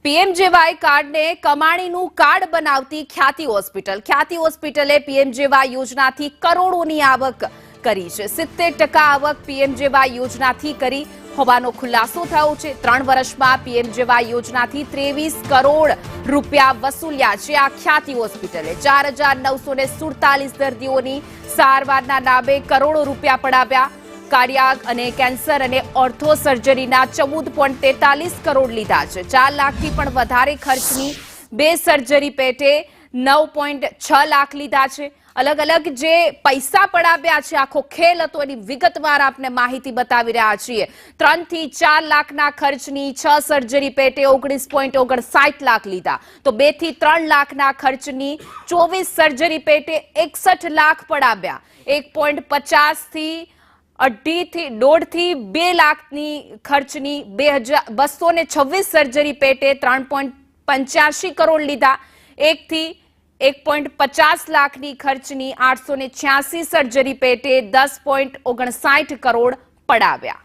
PMJAY કાર્ડને કમાણીનું card બનાવતી ખ્યાતિ હોસ્પિટલે પીએમજેવાય યોજનાથી કરોડોની આવક કરી છે। 70% આવક પીએમજેવાય યોજનાથી કરી હોવાનો ખુલાસો થયો છે। 3 વર્ષમાં પીએમજેવાય યોજનાથી 23 કરોડ રૂપિયા વસૂલ્યા છે। આ ખ્યાતિ હોસ્પિટલે 4947 દર્દીઓની સારવારના નામે કરોડો રૂપિયા પડાવ્યા। કાર્ડિયાક અને કેન્સર અને ઓર્થો સર્જરીના 14.43 કરોડ લીધા છે। 4 લાખથી પણ વધારે ખર્ચની 2 સર્જરી પેટે 9.6 લાખ લીધા છે। અલગ અલગ જે પૈસા પડાવ્યા છે આખો ખેલ હતો એની વિગતવાર આપને માહિતી બતાવી રહ્યા છીએ। 3 થી 4 લાખના ખર્ચની 6 સર્જરી પેટે 19.59 લાખ લીધા, તો 2 થી 3 લાખના ખર્ચની 24 સર્જરી પેટે 61 લાખ પડાવ્યા। 1.50 થી 1.5 થી 2 લાખની ખર્ચની 226 સર્જરી પેટે 3.85 કરોડ લીધા। 1 થી 1.50 લાખની ખર્ચની 886 સર્જરી પેટે 10.59 કરોડ પડાવ્યા।